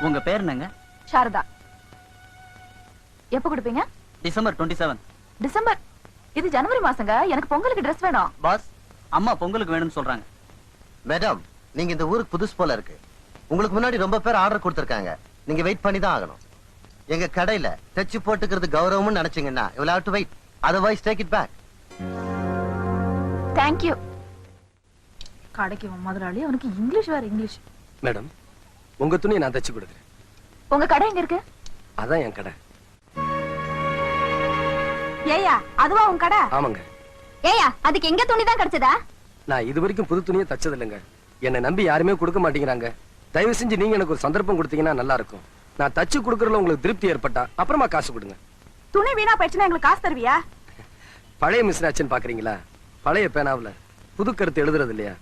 உங்க பேர் என்னங்க? சாரதா. எப்ப கொடுப்பீங்க? டிசம்பர் 27. டிசம்பர்? இது ஜனவரி மாசங்க. எனக்கு பொங்கலுக்கு Dress வேணும். பாஸ், அம்மா பொங்கலுக்கு வேணும்னு சொல்றாங்க. மேடம், நீங்க இந்த ஊருக்கு புதுசு போல இருக்கு. உங்களுக்கு முன்னாடி ரொம்ப பேர் ஆர்டர் கொடுத்திருக்காங்க. நீங்க வெயிட் பண்ணி தான் ஆகணும். எங்க கடையில தச்சு போட்டுக்கிறது கௌரவம்னு நினைச்சீங்கன்னா you will have to wait. Otherwise take it back. Thank you. கடைக்கு முதலாளி அவனுக்கு இங்கிலீஷ் வேற இங்கிலீஷ். மேடம், உங்க துணியை நான் தச்சு கொடுக்குறேன். உங்க கடை எங்க இருக்கு? அதான் என் கடை. ஏயா, அதுவா உங்க கடை? ஆமாங்க. ஏயா, அதுக்கு எங்க துணி தான் கிடைச்சதா? நான் இது வரைக்கும் புது துணியை தச்சது இல்லைங்க. என்னை நம்பி யாருமே கொடுக்க மாட்டேங்கிறாங்க. தயவு செஞ்சு நீங்க எனக்கு ஒரு சந்தர்ப்பம் கொடுத்தீங்கன்னா நல்லா இருக்கும். நான் தச்சு கொடுக்கறதுல உங்களுக்கு திருப்தி ஏற்பட்டா அப்புறமா காசு கொடுங்க. துணி வீணா போயிடுச்சுன்னா எங்களுக்கு காசு தருவியா? பழைய மிஸ்ராச்சுன்னு பாக்குறீங்களா? பழைய பேனாவுல புது கருத்து எழுதுறது இல்லையா?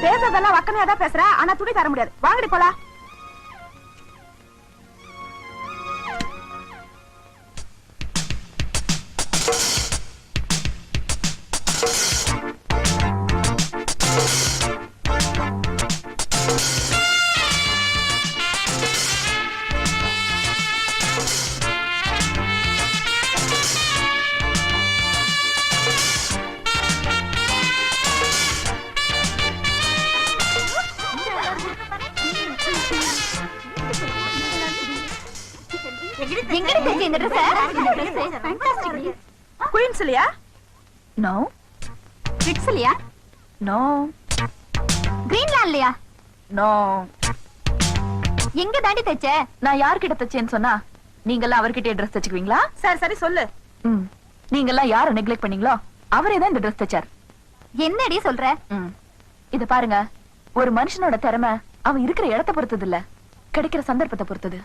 பேசுறதெல்லாம் வக்கனையா தான் பேசுற. ஆனா துணி தர முடியாது. வாங்கடி போலாம். இந்த Dress குயின்ஸ் இல்லையா? நோ. கிட்ஸ் இல்லையா? நோ. கிரீன்லாண்ட் இல்லையா? நோ. எங்க தாண்டி தச்ச? நான் யார்கிட்ட தச்சேன்னு சொன்னா நீங்க எல்லாம் அவர்கிட்டயே Dress தச்சுக்குவீங்களா? சரி சரி சொல்லு. நீங்க எல்லாம் யாரை நெக்லெக்ட் பண்ணீங்களோ அவரே தான் இந்த Dress தச்சார். என்னடி சொல்ற? இத பாருங்க, ஒரு மனுஷனோட திறமை அவன் இருக்கிற இடத்தை பொறுத்தது இல்ல, கிடைக்கிற சந்தர்ப்பத்தை பொறுத்தது.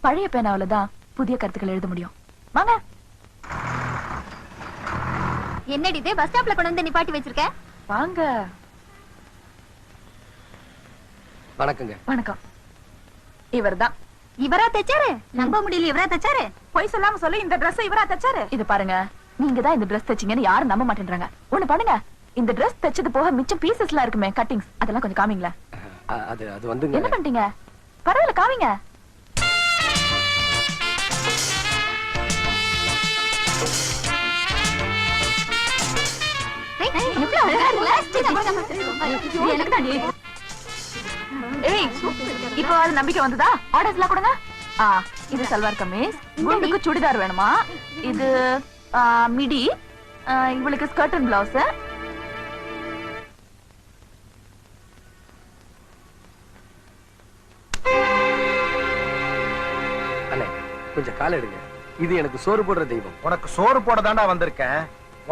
பழைய பேனாவில தான் புதிய கருத்துக்கள் எழுத முடியும். வாங்க. என்னடி இதே பஸ் ஸ்டாப்ல கொண்டு வந்து நிப்பாட்டி வச்சிருக்க? வாங்க. வணக்கங்க. வணக்கம். இவர்தான். இவரா தச்சாரு? நம்ப முடியல. இவரா தச்சாரு? போய் சொல்லாம சொல்லு, இந்த Dress இவரா தச்சாரு. இது பாருங்க, நீங்க தான் இந்த Dress தச்சீங்கன்னு யாரும் நம்ப மாட்டேன்றாங்க. ஒண்ணு பண்ணுங்க, இந்த Dress தச்சது போக மிச்சம் பீசஸ்லாம் இருக்குமே, கட்டிங்ஸ், அதெல்லாம் கொஞ்சம் காமிங்களா? அது வந்துங்க. என்ன பண்ணிட்டீங்க? பரவாயில்ல, காமிங்க. இப்போ அது நம்பிக்கை வந்ததா? ஆர்டர்ஸ் எல்லாம் கொடுங்க. இது சல்வார் கமீஸ், குண்டுக்கு சுடிதார் வேணுமா? இது மிடி, இவளுக்கு ஸ்கர்ட் அண்ட் பிளவுஸ். அண்ணே, கொஞ்சம் கால எடுங்க. இது எனக்கு சோறு போடுற தெய்வம். உனக்கு சோறு போட தாண்டா வந்திருக்கேன்.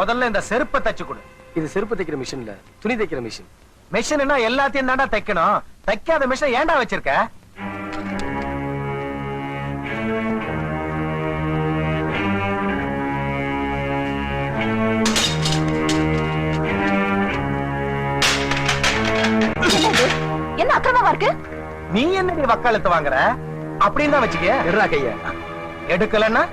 முதல்ல இந்த செருப்பை தச்சு கொடு. இது செருப்பு தைக்கிற மிஷின் இல்ல, துணி தைக்கிற மிஷின். மிஷின்னா எல்லாத்தையும் தாண்டா தைக்கணும். தைக்காத மிஷின் ஏன்டா வச்சிருக்க? என்ன அக்கிரமமா இருக்கு? நீ என்னடி வக்காலத்து வாங்குற? அப்படின்னு தான் வச்சுக்க. எடுறா கைய. எடுக்கலன்னா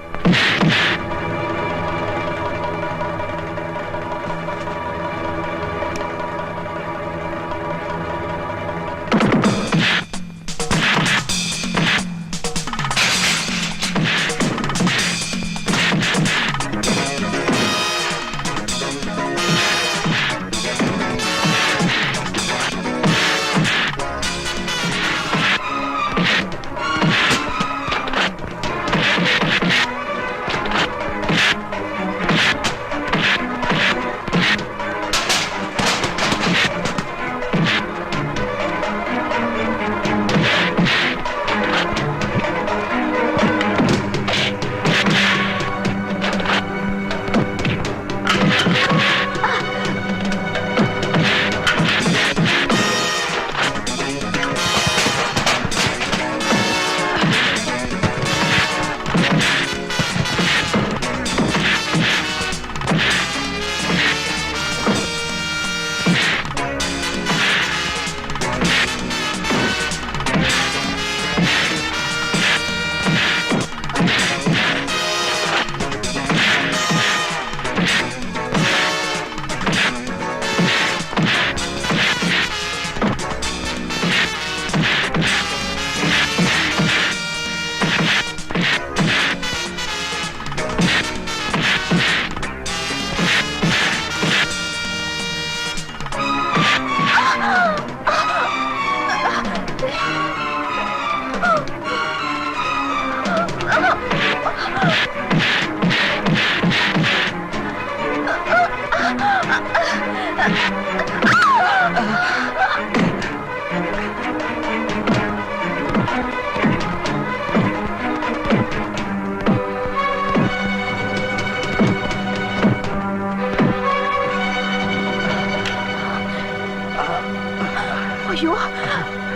ஐயோ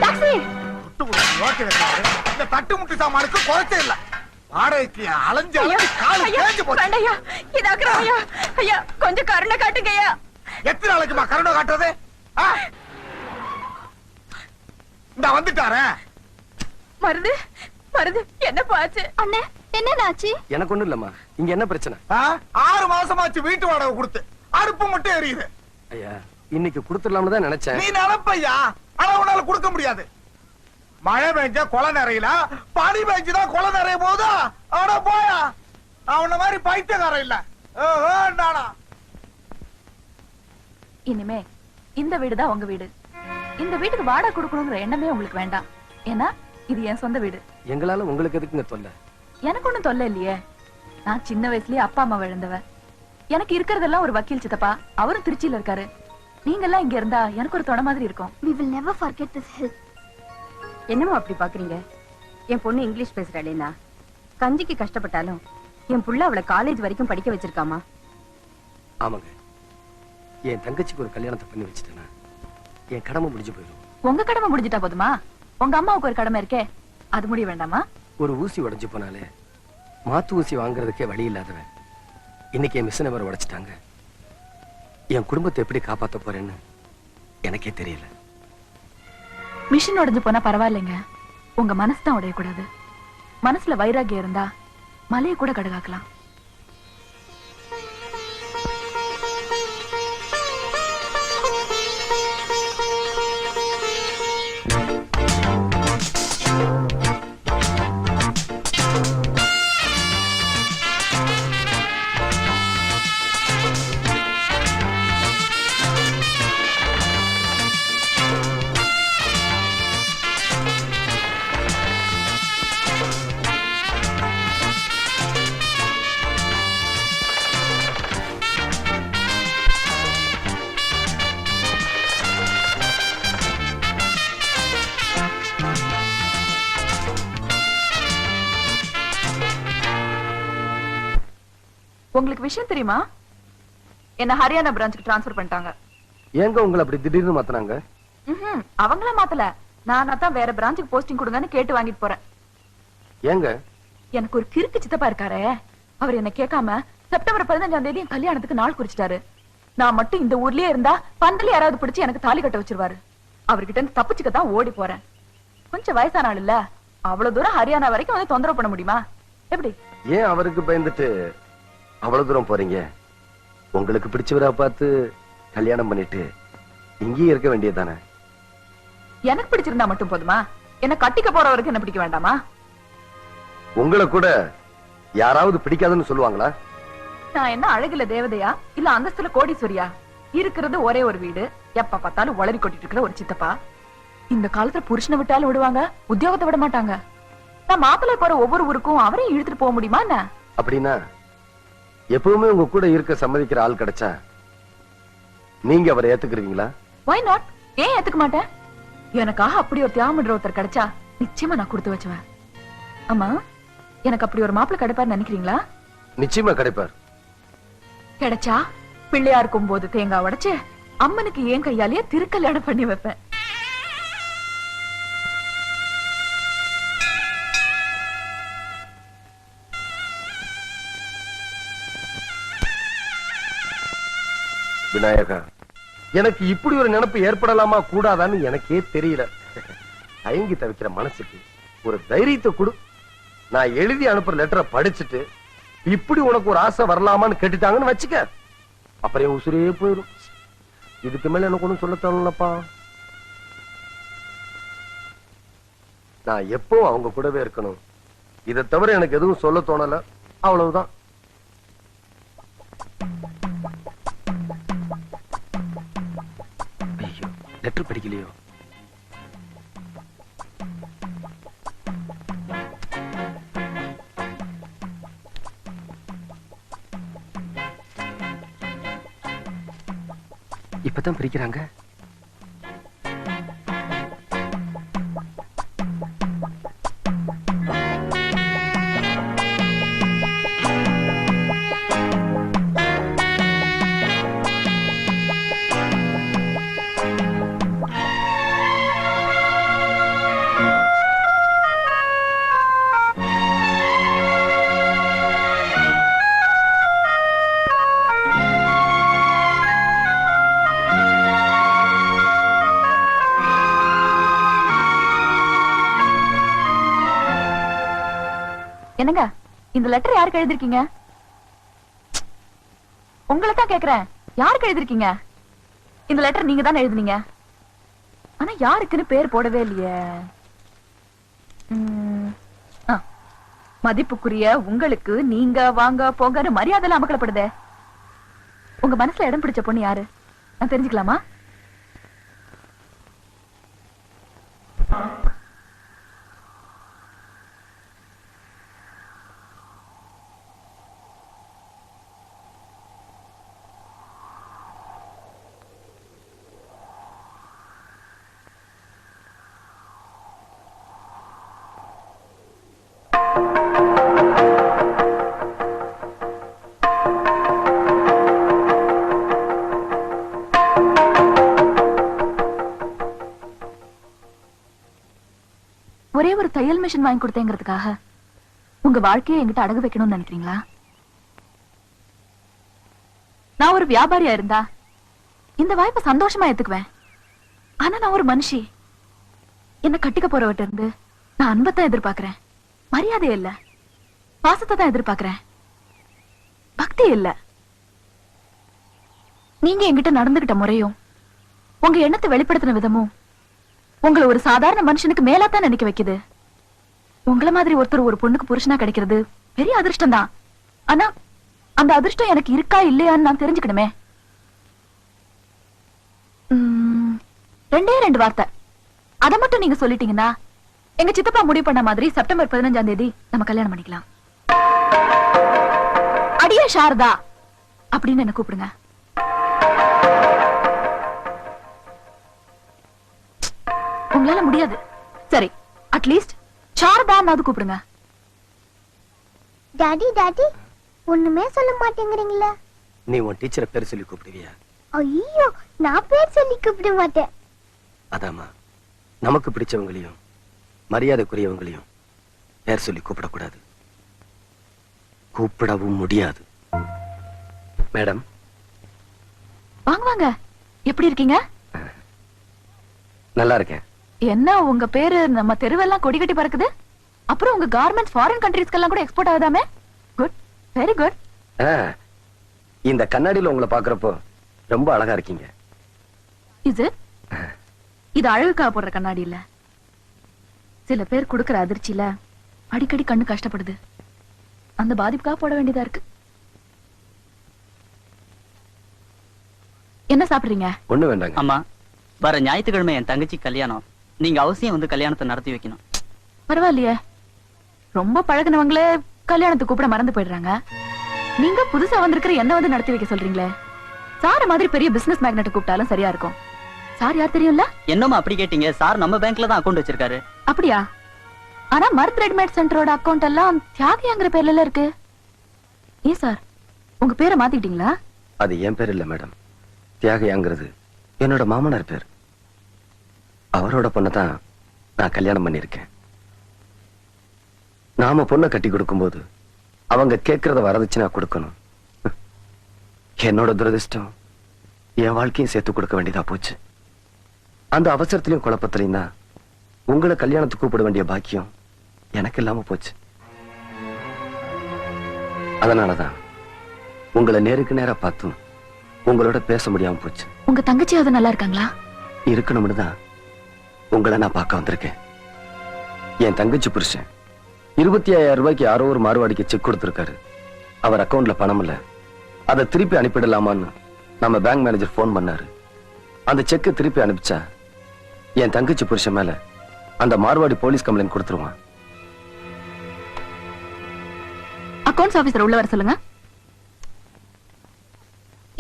டாக்ஸி இந்த தட்டு முட்டு சாமானுக்கு குறைச்சே இல்ல. வாடகைக்கு அலைஞ்சு அலைஞ்சு காலு தேஞ்சு போச்சு. வேண்டாயா இது அக்கறையா ஐயா கொஞ்சம் கருணை காட்டுங்கய்யா. எத்தனை நாளைக்குமா கருணை காட்டுறது? இந்த வந்துட்டாரே மருது மருது என்ன பாச்சு அண்ணே என்னன்னாச்சு? எனக்கு ஒண்ணும் இல்லம்மா. இங்க என்ன பிரச்சனை? 6 மாசமாச்சு வீட்டு வாடகை கொடுத்து அடுப்பு மட்டும் எரியுது. ஐயா இன்னைக்கு கொடுத்துடலாம்னு தான் நினைச்சேன். நீ நினைப்பையா, ஆனா உன்னால கொடுக்க முடியாது. மழை பெஞ்சா கொலை நிறையல, பனி பெஞ்சுதான் கொலை நிறைய போதா? ஆனா போயா, அவன மாதிரி பைத்தியக்காரன் இல்ல. நானா இனிமே இந்த வீடுதான் உங்க வீடு. இந்த வீட்டுக்கு வாடகை கொடுக்கணுங்கிற எண்ணமே உங்களுக்கு வேண்டாம். ஏன்னா இது என் சொந்த வீடு. எங்களால உங்களுக்கு எதுக்குங்க தொல்லை? எனக்கு ஒண்ணும் தொல்லை இல்லையே. நான் சின்ன வயசுலயே அப்பா அம்மா இழந்தவன். எனக்கு இருக்கிறதெல்லாம் ஒரு வக்கீல் சித்தப்பா, அவரும் திருச்சியில இருக்காரு. நீங்க எல்லாம் இங்க இருந்தா எனக்கு ஒரு தொட மாதிரி இருக்கும். We will never forget this hill. என்னமோ அப்படி பாக்குறீங்க? என் பொண்ணு இங்கிலீஷ் பேசுறாளேனா, கஞ்சிக்கு கஷ்டப்பட்டாலும் என் புள்ள அவளை காலேஜ் வரைக்கும் படிக்க வச்சிருக்காமா. ஆமாங்க, என் தங்கச்சிக்கு ஒரு கல்யாணத்தை பண்ணி வச்சுட்டேன்னா என் கடமை முடிஞ்சு போயிடும். உங்க கடமை முடிஞ்சிட்டா போதுமா? உங்க அம்மாவுக்கு ஒரு கடமை இருக்கே, அது முடிய வேண்டாமா? ஒரு ஊசி உடைஞ்சு போனாலே மாத்து ஊசி வாங்குறதுக்கே வழி இல்லாதவன் இன்னைக்கு என் மிஷினை வர உடைச்சிட்டாங்க. என் குடும்பத்தை எப்படி காப்பாத்த போறேன்னு எனக்கே தெரியல. மிஷின் உடைஞ்சு போனா பரவாயில்லைங்க, உங்க மனசு தான் உடையக்கூடாது. மனசுல வைராகியம் இருந்தா மலையை கூட கடுகாக்கலாம். உங்களுக்கு விஷயம் தெரியுமா? என்ன ஹரியானா பிரான்ச்சுக்கு டிரான்ஸ்ஃபர் பண்ணிட்டாங்க. ஏங்க உங்களை அப்படி திடீர்னு மாத்துனாங்க? அவங்கள மாத்தல, நானா தான் வேற பிரான்ச்சுக்கு போஸ்டிங் கொடுங்கன்னு கேட்டு வாங்கிட்டு போறேன். ஏங்க? எனக்கு ஒரு கிறுக்கு சித்தப்பா இருக்காரே, அவர் என்ன கேட்காம செப்டம்பர் 15ஆம் தேதி என் கல்யாணத்துக்கு நாள் குறிச்சிட்டாரு. நான் மட்டும் இந்த ஊர்லயே இருந்தா பந்தல யாராவது பிடிச்சு எனக்கு தாலி கட்ட வச்சிருவாரு. அவர்கிட்ட இருந்து தப்பிச்சுக்க தான் ஓடி போறேன். கொஞ்சம் வயசான ஆள் இல்ல, அவ்வளவு தூரம் ஹரியானா வரைக்கும் வந்து தொந்தரவு பண்ண முடியுமா? எப்படி? ஏன் அவருக்கு பயந்துட்டு அவ்வளவு தூரம் போறீங்க? உங்களுக்கு பிடிச்சவரா பார்த்து கல்யாணம் பண்ணிட்டு இங்கேயே இருக்க வேண்டியதானே? எனக்கு பிடிச்சிருந்தா மட்டும் போதுமா? என்ன கட்டிக்க போறவருக்கு என்ன பிடிக்க வேண்டாமா? உங்களை கூட யாராவது பிடிக்காதுன்னு சொல்லுவாங்களா? நான் என்ன அழகுல தேவதையா இல்ல அந்தஸ்துல கோடீஸ்வரியா? இருக்கிறது ஒரே ஒரு வீடு, எப்ப பார்த்தாலும் உளறி கொட்டிட்டு இருக்கிற ஒரு சித்தப்பா. இந்த காலத்துல புருஷனை விட்டாலும் விடுவாங்க, உத்தியோகத்தை விட மாட்டாங்க. நான் மாப்பிள்ளை போற ஒவ்வொரு ஊருக்கும் அவரையும் இழுத்துட்டு போக முடியுமா என்ன? அப்படின்னா எப்பவுமே உங்க கூட இருக்க சம்மதிக்கிற ஆள் கிடைச்சா நீங்க அவரை ஏத்துக்குறீங்களா? Why not? ஏன் ஏத்துக்க மாட்டேன்? எனக்காக அப்படி ஒரு தியாகம் பண்ற ஒருத்தர் கிடைச்சா நிச்சயமா நான் கொடுத்து வச்சுவேன். ஆமா, எனக்கு அப்படி ஒரு மாப்பிள்ளை கிடைப்பார் நினைக்கிறீங்களா? நிச்சயமா கிடைப்பார். கிடைச்சா பிள்ளையா இருக்கும் போது தேங்காய் உடைச்சு அம்மனுக்கு ஏன் கையாலேயே திருக்கல்யாணம் பண்ணி வைப்பேன். விநாயகா, எனக்கு இப்படி ஒரு நினைப்பு ஏற்படலாமா கூடாதான்னு எனக்கே தெரியல. தயங்கி தவிக்கிற மனசுக்கு ஒரு தைரியத்தை கொடு. நான் எழுதி அனுப்புற லெட்டரை படிச்சுட்டு இப்படி உனக்கு ஒரு ஆசை வரலாமான்னு கேட்டுட்டாங்கன்னு வச்சுக்க, அப்புறம் உசுரே போயிடும். இதுக்கு மேல எனக்கு ஒண்ணும் சொல்ல தோணலப்பா. நான் எப்போ அவங்க கூடவே இருக்கணும். இதை தவிர எனக்கு எதுவும் சொல்ல தோணல. அவ்வளவுதான். ஐயோ, லெட்டர் படிக்கலையோ? இப்பதான் பிரிக்கிறாங்க. என்னங்க இந்த லெட்டர் யாருக்கு எழுதிருக்கீங்க? உங்களை தான் கேக்குறேன், யாருக்கு எழுதிருக்கீங்க? இந்த லெட்டர் நீங்க தானே எழுதுனீங்க. ஆனா யாருக்குன்னு பேர் போடவே இல்லையே. மதிப்புக்குரிய உங்களுக்கு நீங்க வாங்க போங்கன்னு மரியாதை அமக்கலப்படுதே. உங்க மனசுல இடம் பிடிச்ச பொண்ணு யாரு நான் தெரிஞ்சுக்கலாமா? ஒரே ஒரு தையல் மிஷின் வாங்கி கொடுத்தேங்கிறதுக்காக உங்க வாழ்க்கையை என்கிட்ட அடகு வைக்கணும்னு நினைக்கிறீங்களா? நான் ஒரு வியாபாரியா இருந்தா இந்த வாய்ப்பை சந்தோஷமா ஏத்துக்குவேன். ஆனா நான் ஒரு மனுஷி. என்ன கட்டிக்க போறவட்ட இருந்து நான் அன்பத்தான் எதிர்பார்க்கிறேன், மரியாதை இல்ல. பாசத்தை தான் எதிர்பார்க்கிறேன், பக்தி இல்ல. நீங்க என்கிட்ட நடந்துகிட்ட முறையும் உங்க எண்ணத்தை வெளிப்படுத்தின விதமும் உங்களை ஒரு சாதாரண மனுஷனுக்கு மேலாத்தான் நினைக்க வைக்குது. உங்களை மாதிரி ஒருத்தர் ஒரு பொண்ணுக்கு புருஷனா கிடைக்கிறது பெரிய அதிர்ஷ்டம் தான். ஆனா அந்த அதிர்ஷ்டம் எனக்கு இருக்கா இல்லையான்னு நான் தெரிஞ்சுக்கணுமே. 2 வார்த்தை அதை மட்டும் நீங்க சொல்லிட்டீங்கன்னா எங்க சித்தப்பா முடிவு பண்ண மாதிரி செப்டம்பர் 15ஆம் தேதி நம்ம கல்யாணம் பண்ணிக்கலாம். அடியே சாரதா அப்படின்னு என்ன கூப்பிடுங்க. உங்களால முடியாது, சரி அட்லீஸ்ட் சாரதாமாவது கூப்பிடுங்க. டாடி டாடி ஒண்ணுமே சொல்ல மாட்டேங்கிறீங்களா? நீ உன் டீச்சரை பேர் சொல்லி கூப்பிடுவியா? ஐயோ, நான் பேர் சொல்லி கூப்பிட மாட்டேன். அதாமா, நமக்கு பிடிச்சவங்களையும் மரியாதைக்குரியவங்களையும் பேர் சொல்லி கூப்பிடக்கூடாது, கூப்பிடவும் முடியாது. மேடம் வாங்க வாங்க, எப்படி இருக்கீங்க? நல்லா இருக்கேன். என்ன உங்க பேரு நம்ம தெருவெல்லாம் கொடி கட்டி பறக்குது. அப்புறம் உங்க கார்மெண்ட்ஸ் ஃபாரின் கண்ட்ரீஸ்க்கெல்லாம் கூட எக்ஸ்போர்ட் ஆகுதாமே. Good, very good. இந்த கண்ணாடியில உங்களை பாக்குறப்போ ரொம்ப அழகா இருக்கீங்க. இது அழகுக்காக போடுற கண்ணாடி இல்ல. சில பேர் கொடுக்கிற அதிர்ச்சியில அடிக்கடி கண்ணு கஷ்டப்படுது, அந்த பாதிப்புக்காக போட வேண்டியதா இருக்கு. என்ன சாப்பிடுறீங்க? ஒண்ணு வேண்டாங்க. அம்மா, வர ஞாயிற்றுக்கிழமை என் தங்கச்சி கல்யாணம். நீங்க அவசியம் வந்து கல்யாணத்தை நடத்தி வைக்கணும். பரவாயில்லையே, ரொம்ப பழகினவங்களே கல்யாணத்துக்கு கூப்பிட மறந்து போயிடுறாங்க. நீங்க புதுசா வந்திருக்கிற என்ன வந்து நடத்தி வைக்க சொல்றீங்களே. சார மாதிரி பெரிய பிசினஸ் மேக்னெட் கூப்பிட்டாலும் சரியா இருக்கும். சார் யார் தெரியும்ல? என்னம்மா அப்படி கேட்டீங்க? சார் நம்ம பேங்க்ல தான் அக்கௌண்ட் வச்சிருக்காரு. அப்படியா? ஆனா மர்த் ரெடிமேட் சென்டரோட அக்கௌண்ட் எல்லாம் தியாகிங்கிற பேர்ல இருக்கு. ஏன் சார் உங்க பேரை மாத்திட்டீங்களா? அது என் பேர் இல்ல மேடம், தியாகியாங்கிறது என்னோட மாமனார் பேர். அவரோட பொண்ணை தான் நான் கல்யாணம் பண்ணிருக்கேன். நாம பொண்ணை கட்டி கொடுக்கும்போது அவங்க கேட்கறத வரதுச்சுன்னா கொடுக்கணும். என்னோட துரதிர்ஷ்டம் என் வாழ்க்கையும் சேர்த்து கொடுக்க வேண்டியதா போச்சு. அந்த அவசரத்திலையும் குழப்பத்திலையும் தான் உங்களை கல்யாணத்துக்கு கூப்பிட வேண்டிய பாக்கியம் எனக்கு இல்லாம போச்சு. அதனாலதான் உங்களை நேருக்கு நேரா பார்த்தும் உங்களோட பேச முடியாம போச்சு. உங்க தங்கச்சியாவது நல்லா இருக்காங்களா? இருக்கணும்னு தான் உங்களை நான் பார்க்க வந்திருக்கேன். என் தங்கச்சி புருஷன் 25,000 ரூபாய்க்கு யாரோ ஒரு மார்வாடிக்கு செக் கொடுத்திருக்காரு. அவர் அக்கவுண்ட்ல பணம் இல்ல, அதை திருப்பி அனுப்பிடலாமான்னு நம்ம பேங்க் மேனேஜர் போன் பண்ணாரு. அந்த செக்கை திருப்பி அனுப்பிச்சா என் தங்கச்சி புருஷன் மேல அந்த மார்வாடி போலீஸ் கம்ப்ளைண்ட் கொடுத்துருவான். அக்கவுண்ட்ஸ் ஆபீசர் உள்ள வர சொல்லுங்க.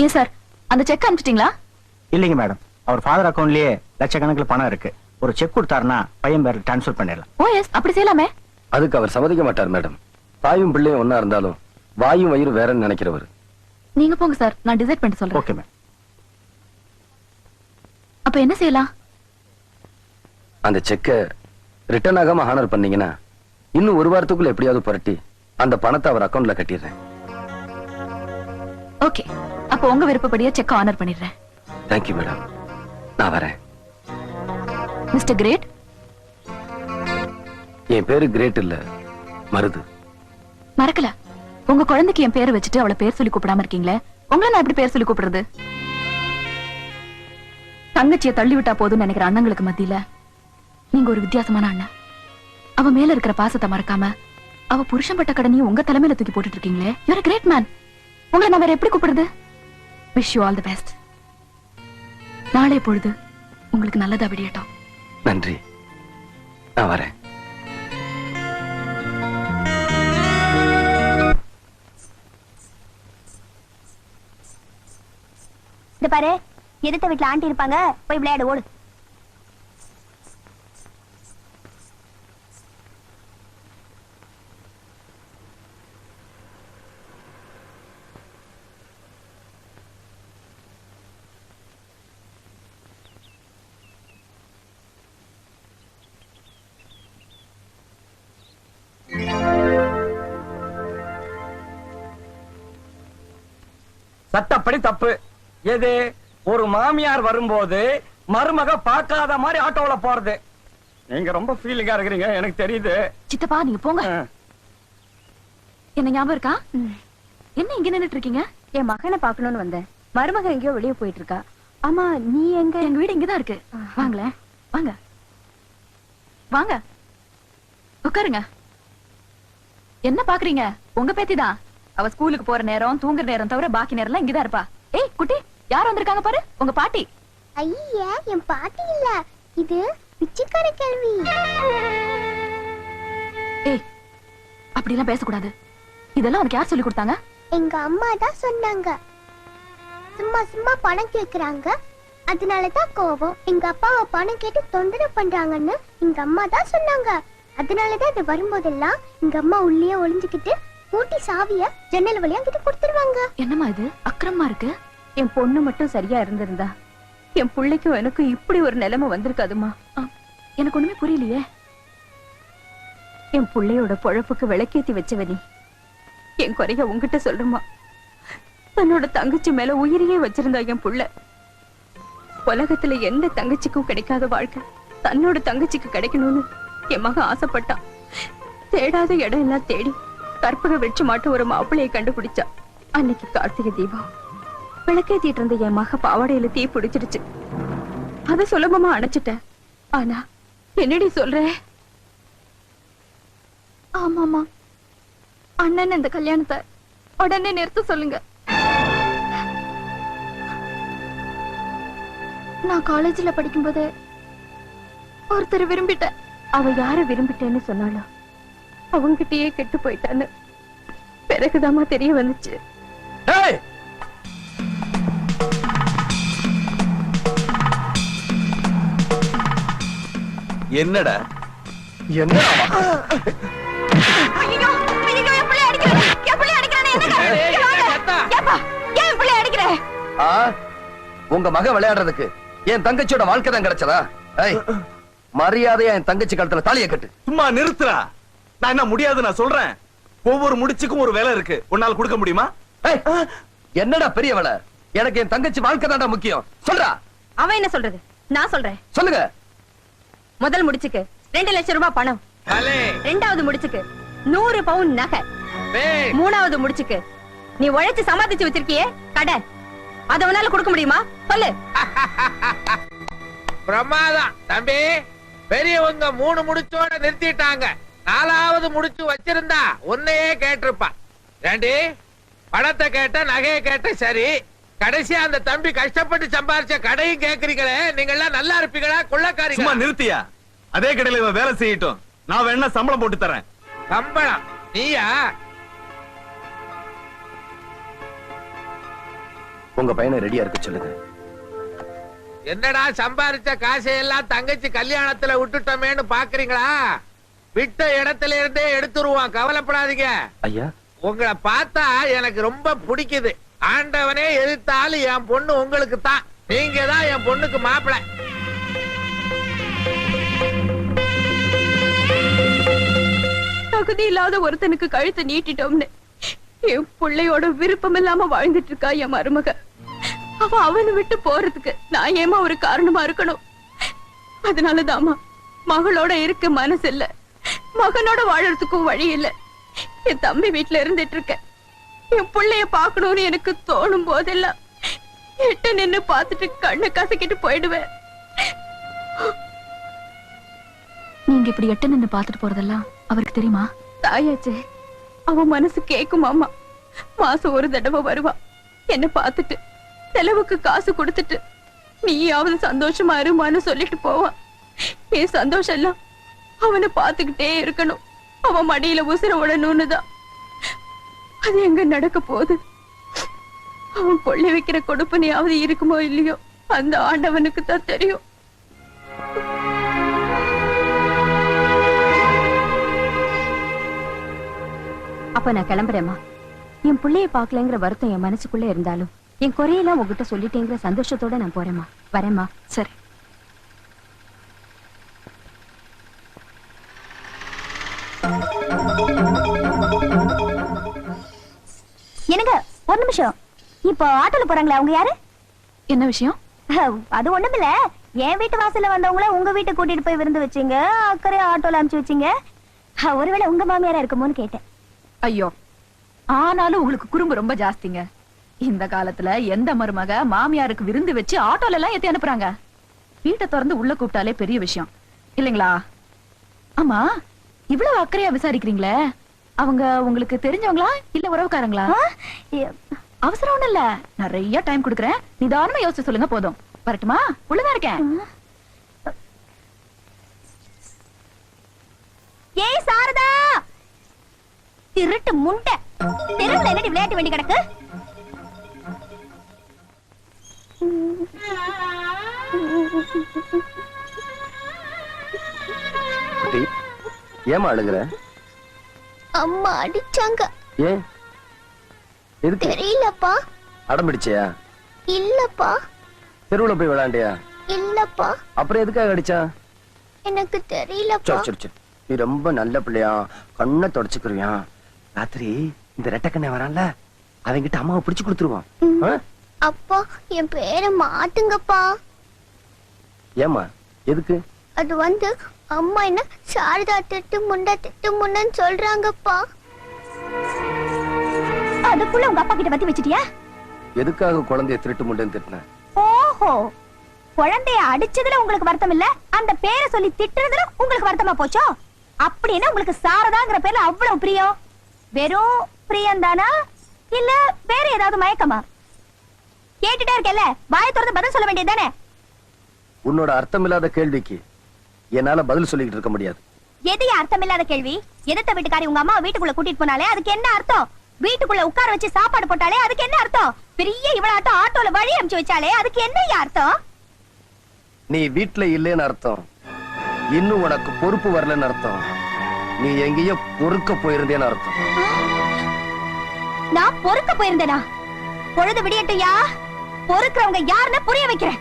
ஏன் சார் அந்த செக் அனுப்பிச்சிட்டீங்களா? இல்லைங்க மேடம், அவர் ஃபாதர் அக்கவுண்ட்லயே லட்சக்கணக்கில் பணம் இருக்கு. ஒரு செக் கொடுத்தாருன்னா பையன் பேருக்கு டிரான்ஸ்ஃபர் பண்ணிடலாம். ஓ எஸ், அப்படி செய்யலாமே. அதுக்கு அவர் சம்மதிக்க மாட்டார் மேடம். தாயும் பிள்ளையும் ஒன்னா இருந்தாலும் வாயும் வயிறு வேறன்னு நினைக்கிறவர். நீங்க போங்க சார், நான் டிசைட் பண்ணிட்டு சொல்றேன். Okay ma'am. அப்ப என்ன செய்யலாம்? அந்த செக்கை ரிட்டர்ன் ஆகாம ஹானர் பண்ணீங்கன்னா இன்னும் ஒரு வாரத்துக்குள்ள எப்படியாவது புரட்டி அந்த பணத்தை அவர் அக்கவுண்ட்ல கட்டிடுறேன். ஓகே, அப்ப உங்க விருப்பப்படியே செக் ஆனர் பண்ணிடுறேன். தேங்க்யூ மேடம், நான் வரேன். Mister great. என் பேரு கிரேட் இல்ல, மருது. மறக்கல. உங்க குழந்தைக்கு என் பேரை வச்சுட்டு அவளை பேர் சொல்லி கூப்பிடாம இருக்கீங்களே, உங்களை நான் எப்படி பேர் சொல்லி கூப்பிடுறது? தங்கச்சியை தள்ளி விட்டா போதும்னு நினைக்கிற அண்ணங்களுக்கு மத்தியில நீங்க ஒரு வித்தியாசமான அண்ணன். அவ மேல இருக்கிற பாசத்தை மறக்காம அவ புருஷன் பட்ட கடனையும் உங்க தலைமையில தூக்கி போட்டுட்டு இருக்கீங்களே. You are a great man. உங்களை நான் வேற எப்படி கூப்பிடுறது? Wish you all the best. நாளை பொழுது உங்களுக்கு நல்லதா விடியட்டும். நன்றி, நான் வரேன். இந்த பாரு, எதிர்த்த வீட்டுல ஆண்டி இருப்பாங்க, போய் விளையாடு, ஓடு. சட்டப்படி தப்பு. எது? ஒரு மாமியார் வரும்போது மருமக பார்க்காத மாதிரி ஆட்டோல போறது. நீங்க ரொம்ப ஃபீலிங்கா இருக்கிறீங்க, எனக்கு தெரியுது. சித்தப்பா நீங்க போங்க. என்ன ஞாபகம் இருக்கா? என்ன இங்க நின்னுட்டு இருக்கீங்க? என் மகனை பாக்கணும்னு வந்தேன். மருமக எங்கேயோ வெளியே போயிட்டு இருக்கா. ஆமா, நீ எங்க? எங்க வீடு இங்கதான் இருக்கு. வாங்களேன், வாங்க வாங்க, உட்காருங்க. என்ன பாக்குறீங்க? உங்க பேத்திதான். அவ ஸ்கூலுக்கு போற நேரம், தூங்குற நேரம் தவிர பாக்கி நேரம் இங்கதான் இருப்பா. ஏய் குட்டி, யார் வந்திருக்காங்க பாரு, உங்க பாட்டி. ஐயா, என் பாட்டி இல்ல, இது பிச்சைக்கார கேள்வி. ஏய், அப்படி எல்லாம் பேசக்கூடாது. இதெல்லாம் உனக்கு யார் சொல்லி கொடுத்தாங்க? எங்க அம்மா தான் சொன்னாங்க. சும்மா சும்மா பணம் கேக்குறாங்க, அதனாலதான் கோபம். எங்க அப்பாவை பணம் கேட்டு தொந்தரவு பண்றாங்கன்னு எங்க அம்மா தான் சொன்னாங்க. அதனாலதான் இது வரும்போதெல்லாம் எங்க அம்மா உள்ளே ஒளிஞ்சுக்கிட்டு பூட்டி சாவிய ஜன்னல் வழியா கிட்ட கொடுத்துருவாங்க. என்னம்மா இது அக்கிரமா இருக்கு? என் பொண்ணு மட்டும் சரியா இருந்திருந்தா என் பிள்ளைக்கும் எனக்கும் இப்படி ஒரு நிலைமை வந்திருக்காதுமா. எனக்கு ஒண்ணுமே புரியலையே. என் பிள்ளையோட பொழப்புக்கு விளக்கேத்தி வச்சவனி என் குறைய உங்ககிட்ட சொல்றமா. தன்னோட தங்கச்சி மேல உயிரையே வச்சிருந்தா என் புள்ள. உலகத்துல எந்த தங்கச்சிக்கும் கிடைக்காத வாழ்க்கை தன்னோட தங்கச்சிக்கு கிடைக்கணும்னு என் மகன் ஆசைப்பட்டான். தேடாத இடம் எல்லாம் தேடி கற்பக வெற்றி மாட்டு ஒரு மாப்பிள்ளையை கண்டுபிடிச்சா. அன்னைக்கு கார்த்திகை தீபம் விளக்கேத்திட்டு இருந்த என் மக பாவாடையில தீ பிடிச்சிடுச்சு. அத சுலபமா அணைச்சிட்டேன். ஆனா என்னடி சொல்ற? ஆமாமா, அண்ணன் இந்த கல்யாணத்தை உடனே நிறுத்த சொல்லுங்க. நான் காலேஜ்ல படிக்கும்போது ஒருத்தர் விரும்பிட்டேன். அவ யார விரும்பிட்டேன்னு சொன்னாலும் அவங்கிட்டயே கெட்டு போயிட்டான்னு பிறகுதாமா தெரிய வந்துச்சு. என்னடா என்ன உங்க மக விளையாடுறதுக்கு என் தங்கச்சியோட வாழ்க்கை தான் கிடைச்சதா? மரியாதையா என் தங்கச்சி கழுத்துல தாலியை கட்டு. சும்மா நிறுத்துறா. நான் என்ன முடியாது நான் சொல்றேன். ஒவ்வொரு முடிச்சுக்கும் ஒரு வேலை இருக்கு, உன்னால கொடுக்க முடியுமா? என்னடா பெரிய வேலை? எனக்கு என் தங்கச்சி வாழ்க்கை தான்டா முக்கியம். சொல்றா. அவன் என்ன சொல்றது? நான் சொல்றேன். சொல்லுங்க. முதல் முடிச்சுக்கு 2 லட்சம் ரூபாய் பணம். ரெண்டாவது முடிச்சுக்கு 100 பவுன் நகை. மூணாவது முடிச்சுக்கு நீ உழைச்சு சமாளிச்சு வச்சிருக்கியே கடை, அத உன்னால கொடுக்க முடியுமா? சொல்லு. பிரமாதம் தம்பி. பெரியவங்க 3 முடிச்சோட நிறுத்திட்டாங்க. 4வது முடிச்சு வச்சிருந்தா உன்னையே கேட்டிருப்பா. ஏண்டி பணத்தை கேட்ட, நகையை கேட்ட, சரி கடைசியா அந்த தம்பி கஷ்டப்பட்டு சம்பாரிச்ச கடையும் கேக்குறீங்களே, நீங்க எல்லாம் நல்லா இருப்பீங்களா கொள்ளக்காரீங்க? சும்மா நிறுத்தியா? அதே கடையில இவன் வேலை செய்யட்டும், நான் வேணா சம்பளம் போட்டு தரேன். சம்பளம் நீயா? உங்க பையனை ரெடியா இருக்க சொல்லுங்க. என்னடா சம்பாரிச்ச காசையெல்லாம் தங்கச்சி கல்யாணத்துல விட்டுட்டோமேன்னு பாக்குறீங்களா? விட்ட இடத்துல இருந்தே எடுத்துருவான், கவலைப்படாதீங்க. ஐயா, உங்களை பார்த்தா எனக்கு ரொம்ப பிடிக்குது. ஆண்டவனே எதிர்த்தாலும் என் பொண்ணு உங்களுக்கு தான். நீங்க தான் என் பொண்ணுக்கு மாப்பிள்ளை. தகுதி இல்லாத ஒருத்தனுக்கு கழுத்தை நீட்டிட்டோம்னு என் பிள்ளையோட விருப்பம் இல்லாம வாழ்ந்துட்டு இருக்கா என் மருமக. அவனை விட்டு போறதுக்கு நான் ஏமா ஒரு காரணமா இருக்கணும்? அதனாலதாமா மகளோட இருக்க மனசு இல்ல, மகனோட வாழறதுக்கும் வழி இல்ல. என் தம்பி வீட்டுல இருந்துட்டு இருக்கேன். என் புள்ளைய பாக்கணும்னு எனக்கு தோணும் போதெல்லாம் எட்ட நின்னு பாத்துட்டு கண்ணை கசக்கிட்டு போயிடுவேன். நீங்க இப்படி எட்ட நின்னு பாத்துட்டு போறதெல்லாம் அவருக்கு தெரியுமா? தாயாச்சே, அவன் மனசு கேக்குமாமா. மாசம் ஒரு தடவை வருவா, என்ன பாத்துட்டு செலவுக்கு காசு கொடுத்துட்டு நீயாவது சந்தோஷமா இருமான்னு சொல்லிட்டு போவான். என் சந்தோஷம் எல்லாம் அவனை பாத்துக்கிட்டே இருக்கணும், அவன் மடியில உசுர விடணும்னுதான். அது எங்க நடக்க போகுது? அவன் கொள்ளை வைக்கிற கொடுப்பனையாவது இருக்குமோ இல்லையோ அந்த ஆண்டவனுக்கு தான் தெரியும். அப்ப நான் கிளம்புறேம்மா. என் பிள்ளைய பாக்கலங்கிற வருத்தம் என் மனசுக்குள்ள இருந்தாலும் என் குறையெல்லாம் உங்ககிட்ட சொல்லிட்டேங்கிற சந்தோஷத்தோட நான் போறேம்மா. வரேம்மா. சரி. என்னங்க ஒரு நிமிஷம். இப்போ ஆட்டோல போறாங்களே அவங்க யாரு? என்ன விஷயம்? அது ஒண்ணுமில்ல, என் வீட்டு வாசல்ல வந்தவங்கள உங்க வீட்டுக்கு கூட்டிட்டு போய் விருந்து வச்சீங்க, அக்கறை ஆட்டோல அனுப்பிச்சு வச்சீங்க. ஒருவேளை உங்க மாமியாரா இருக்குமோன்னு கேட்டேன். ஐயோ, ஆனாலும் உங்களுக்கு குறும்பு ரொம்ப ஜாஸ்திங்க. இந்த காலத்துல எந்த மருமக மாமியாருக்கு விருந்து வச்சு ஆட்டோல எல்லாம் ஏத்தி அனுப்புறாங்க? வீட்டை திறந்து உள்ள கூப்பிட்டாலே பெரிய விஷயம் இல்லைங்களா? ஆமா, இவ்வளவு அக்கறையா விசாரிக்கிறீங்களே, அவங்க உங்களுக்கு தெரிஞ்சவங்களா இல்ல உறவுக்காரங்களா? அவசரம் ஒண்ணு இல்ல, நிறைய டைம் கொடுக்கறேன், நிதானமா யோசிச்சு சொல்லுங்க. போதும். வரட்டுமா? உள்ளதா இருக்கேன். ஏய் சாரதா, திருட்டு முண்டை, தெருவுல என்னடி விளையாட்டு வேண்டி கிடக்கு? குட்டி, ஏமா அழுகுற? அம்மா அடிச்சாங்க. ஏன்? எதுக்கு? தெரியலப்பா. அடம் பிடிச்சியா? இல்லப்பா. தெருவுல போய் விளையாண்டியா? இல்லப்பா. அப்புறம் எதுக்காக அடிச்சா? எனக்கு தெரியலப்பா. சரி சரி சரி, நீ ரொம்ப நல்ல பிள்ளையா, கண்ணை தொடச்சுக்கிறியா? ராத்திரி இந்த ரெட்டக்கண்ணை வரான்ல, அவங்கிட்ட அம்மாவை பிடிச்சு கொடுத்துருவான். ஆ? அப்பா, என் பேரை மாத்துங்கப்பா. ஏமா எதுக்கு? அது வந்து அம்மா என்ன சாரதா திட்டு முண்டன்னு சொல்றாங்கப்பா. அதுக்குள்ள உங்க அப்பா கிட்ட பத்தி வச்சிட்டியா? எதுக்காக குழந்தைய திருட்டு முண்டன்னு திட்டின? ஓஹோ, குழந்தைய அடிச்சதுல உங்களுக்கு வருத்தம் இல்ல, அந்த பேரை சொல்லி திட்டுறதுல உங்களுக்கு வருத்தமா போச்சோ? அப்படின்னா உங்களுக்கு சாரதாங்கிற பேர்ல அவ்வளவு பிரியம்? வெறும் பிரியம் தானா இல்ல வேற ஏதாவது மயக்கமா? கேட்டுட்டே இருக்கல, வாயை திறந்து பதில் சொல்ல வேண்டியதுதானே? உன்னோட அர்த்தமில்லாத கேள்விக்கு என்னால பதில் சொல்லிக்கிட்டு இருக்க முடியாது. எது அர்த்தமில்லாத கேள்வி? எதிர்த்த வீட்டுக்காரி உங்க அம்மா வீட்டுக்குள்ள கூட்டிட்டு போனாலே அதுக்கு என்ன அர்த்தம்? வீட்டுக்குள்ள உட்கார வச்சு சாப்பாடு போட்டாலே அதுக்கு என்ன அர்த்தம்? பெரிய இவ்வளவு ஆட்டோல வழி அனுப்பிச்சு வச்சாலே அதுக்கு என்ன அர்த்தம்? நீ வீட்டுல இல்லைன்னு அர்த்தம், இன்னும் உனக்கு பொறுப்பு வரலன்னு அர்த்தம், நீ எங்கேயோ பொறுக்க போயிருந்தேன்னு அர்த்தம். நான் பொறுக்க போயிருந்தேனா? பொழுது விடியட்டையா, பொறுக்கிறவங்க யாருன்னு புரிய வைக்கிறேன்.